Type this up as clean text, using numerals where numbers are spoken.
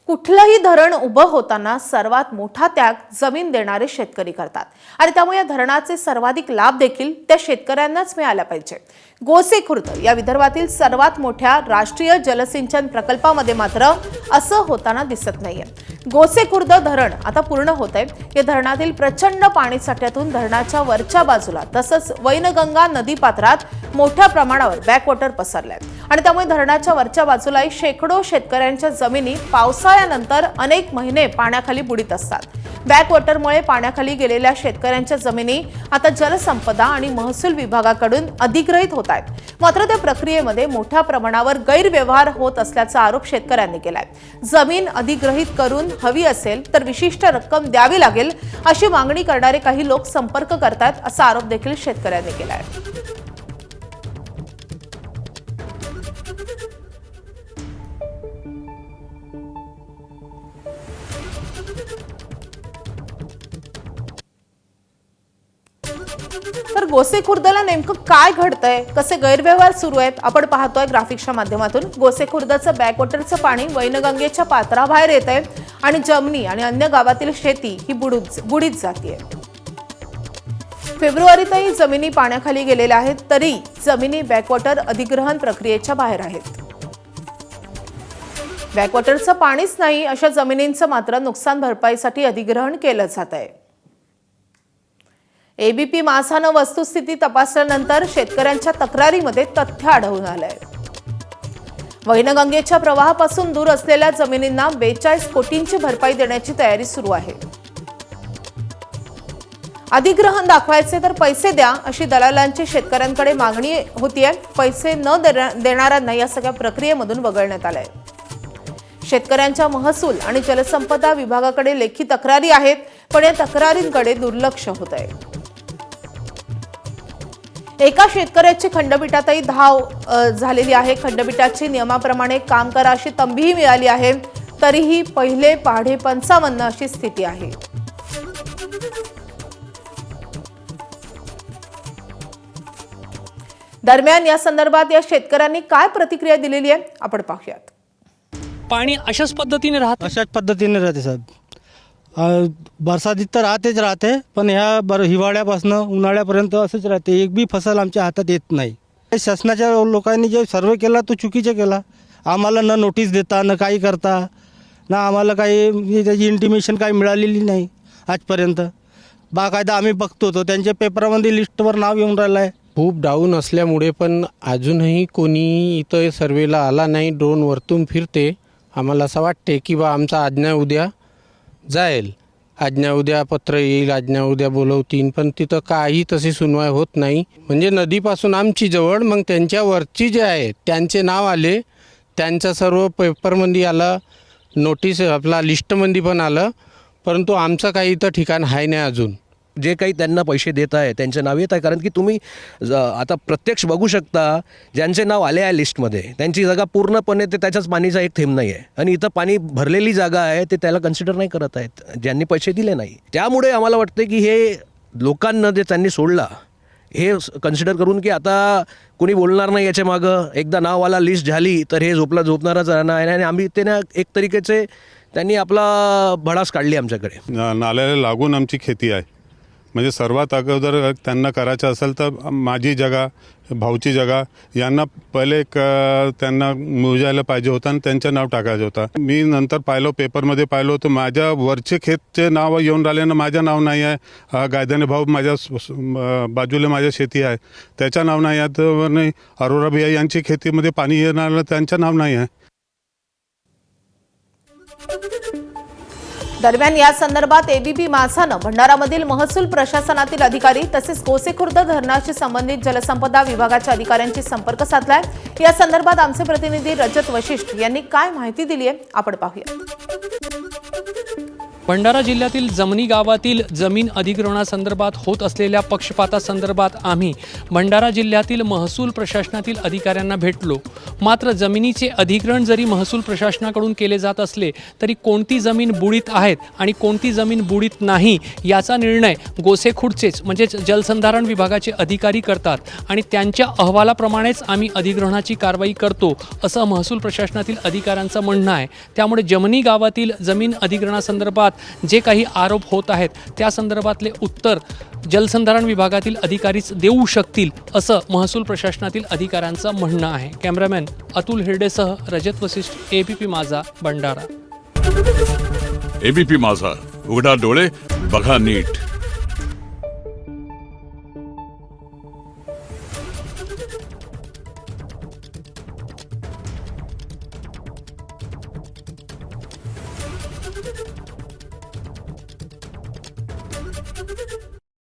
कुठलंही धरण उभं होताना सर्वात मोठा त्याग जमीन देणारे शेतकरी करतात आणि त्यामुळे या धरणाचे सर्वाधिक लाभ देखील त्या शेतकऱ्यांनाच मिळाला पाहिजे। गोसेखुर्द या विदर्भातील सर्वात मोठ्या राष्ट्रीय जलसिंचन प्रकल्पामध्ये मात्र असं होताना दिसत नाहीये। गोसेखुर्द धरण आता पूर्ण होतंय। या धरणातील प्रचंड पाणीसाठ्यातून धरणाच्या वरच्या बाजूला तसंच वैनगंगा नदी पात्रात मोठ्या प्रमाणावर बॅकवॉटर पसरलाय आणि त्यामुळे धरणाच्या वरच्या बाजूला शेकडो शेतकऱ्यांच्या जमिनी पावसाळ्यानंतर अनेक महिने पाण्याखाली बुडीत असतात। बॅकवॉटरमुळे पाण्याखाली गेलेल्या शेतकऱ्यांच्या जमिनी आता जलसंपदा आणि महसूल विभागाकडून अधिग्रहित होत आहेत। मात्र त्या प्रक्रियेमध्ये मोठ्या प्रमाणावर गैरव्यवहार होत असल्याचा आरोप शेतकऱ्यांनी केलाय। जमीन अधिग्रहित करून हवी असेल तर विशिष्ट रक्कम द्यावी लागेल अशी मागणी करणारे काही लोक संपर्क करतात असा आरोप देखील शेतकऱ्यांनी केलाय। तर गोसेखुर्दला नेमकं काय घडतंय, कसे गैरव्यवहार सुरू आहेत आपण पाहतोय ग्राफिक्सच्या माध्यमातून। गोसेखुर्दचं बॅकवॉटरचं पाणी वैनगंगेच्या पात्राबाहेर येतंय आणि जमनी आणि अन्य गावातील शेती ही बुडीत जातीये। फेब्रुवारीतही जमिनी पाण्याखाली गेलेल्या आहेत तरी जमिनी बॅकवॉटर अधिग्रहण प्रक्रियेच्या बाहेर आहेत। बॅकवॉटरचं पाणीच नाही अशा जमिनींचं मात्र नुकसान भरपाईसाठी अधिग्रहण केलं जात आहे। एबीपी माझानं वस्तुस्थिती तपासल्यानंतर शेतकऱ्यांच्या तक्रारीमध्ये तथ्य आढळून आलंय। वैनगंगेच्या प्रवाहापासून दूर असलेल्या जमिनींना 42 कोटींची भरपाई देण्याची तयारी सुरू आहे। अधिग्रहण दाखवायचे तर पैसे द्या अशी दलालांची शेतकऱ्यांकडे मागणी होतीये। पैसे न देणाऱ्यांना या सगळ्या प्रक्रियेमधून वगळण्यात आलंय। शेतकऱ्यांच्या महसूल आणि जलसंपदा विभागाकडे लेखी तक्रारी आहेत पण या तक्रारींकडे दुर्लक्ष होत आहे। एका शेतकऱ्याची खंडपीठातही धाव झालेली आहे। खंडपीठाची नियमाप्रमाणे काम करा अशी तंबीही मिळाली आहे तरीही पहिले पाढे 55 अशी स्थिती आहे। दरम्यान या संदर्भात या शेतकऱ्यांनी काय प्रतिक्रिया दिलेली आहे आपण पाहूयात। पाणी अशाच पद्धतीने राहते साहेब। बरसातीत तर राहते पण ह्या हिवाळ्यापासून उन्हाळ्यापर्यंत असंच राहते। एक बी फसल आमच्या हातात येत नाही। शासनाच्या लोकांनी जे सर्वे केला तो चुकीचा केला। आम्हाला न नोटीस देता न काही करता ना आम्हाला काही त्याची इंटिमेशन काही मिळालेली नाही आजपर्यंत। बाकायदा आम्ही बघतो तो त्यांच्या पेपरामध्ये लिस्टवर नाव येऊन राहिलं आहे। खूप डाऊन असल्यामुळे पण अजूनही कोणी इथं सर्वेला आला नाही। ड्रोन वरतून फिरते। आम्हाला असं वाटते की बा आमचा आज्ञा उद्या जाईल, आज्ञा उद्या पत्र येईल, आज्ञा उद्या बोलवतील पण तिथं काही तशी सुनवाई होत नाही। म्हणजे नदीपासून आमची जवळ मग त्यांच्यावरची जे आहे त्यांचे नाव आले, त्यांचं सर्व पेपरमध्ये आलं, नोटीस आपला लिस्टमध्ये पण आलं परंतु आमचं काही इथं ठिकाण आहे नाही अजून। जे काही त्यांना पैसे देत आहे त्यांचे नाव येत आहे कारण की तुम्ही आता प्रत्यक्ष बघू शकता ज्यांचे नाव आले आहे लिस्टमध्ये त्यांची जागा पूर्णपणे ते त्याच्याच पाणीचा एक थेंब नाही आहे आणि इथं पाणी भरलेली जागा आहे ते त्याला कन्सिडर नाही करत आहेत ज्यांनी पैसे दिले नाही। त्यामुळे आम्हाला वाटते की हे लोकांना जे त्यांनी सोडला हे कन्सिडर करून की आता कोणी बोलणार नाही याच्या मागं, एकदा नाववाला लिस्ट झाली तर हे झोपणारच राहणार आहे आणि आम्ही ते ना एक तरीकेचे त्यांनी आपला भडास काढली आमच्याकडे। नाल्याला लागून आमची खेती आहे म्हणजे सर्वात अगोदर त्यांना करायचं असेल तर माझी जागा, भाऊची जागा यांना पहिले त्यांना मोजायला पाहिजे होतं आणि त्यांचं नाव टाकायचं होतं। मी नंतर पाहिलो पेपरमध्ये पाहिलो तर माझ्या वरचे खेतचे नाव येऊन राहिले ना माझं नाव नाही आहे। गायदाने भाऊ माझ्या बाजूला माझ्या शेती आहे त्याचं नाव नाही आहे तर नाही। अरोरा भैया यांची खेतीमध्ये पाणी येणार त्यांचं नाव नाही आहे। दरम्यान या संदर्भात एबीपी माझानं भंडारामधील महसूल प्रशासनातील अधिकारी तसेच गोसेखुर्द धरणाशी संबंधित जलसंपदा विभागाच्या अधिकाऱ्यांशी संपर्क साधलाय। या संदर्भात आमचे प्रतिनिधी रजत वशिष्ठ यांनी काय माहिती दिली आहे आपण पाहूया। भंडारा जिल्ह्यातील जमनी गावातील जमीन अधिग्रहणासंदर्भात होत असलेल्या पक्षपातासंदर्भात आम्ही भंडारा जिल्ह्यातील महसूल प्रशासनातील अधिकाऱ्यांना भेटलो. मात्र जमिनीचे अधिग्रहण जरी महसूल प्रशासनाकडून केले जात असले तरी कोणती जमीन बुडीत आहेत आणि कोणती जमीन बुडीत नाही याचा निर्णय गोसेखुर्दचेच म्हणजेच जलसंधारण विभागाचे अधिकारी करतात आणि त्यांच्या अहवालाप्रमाणेच आम्ही अधिग्रहणाची कारवाई करतो असं महसूल प्रशासनातील अधिकाऱ्यांचं म्हणणं आहे. त्यामुळे जमनी गावातील जमीन अधिग्रहणासंदर्भात जे काही आरोप होत आहेत त्या संदर्भातले उत्तर जलसंधारण विभागातील अधिकारीच देऊ शकतील असं महसूल प्रशासनातील अधिकाऱ्यांचं म्हणणं आहे. कॅमेरामॅन अतुल हिरडेसह रजत वसिष्ठ, ABP माझा, भंडारा. ABP माझा, उघडा डोळे बघा नीट.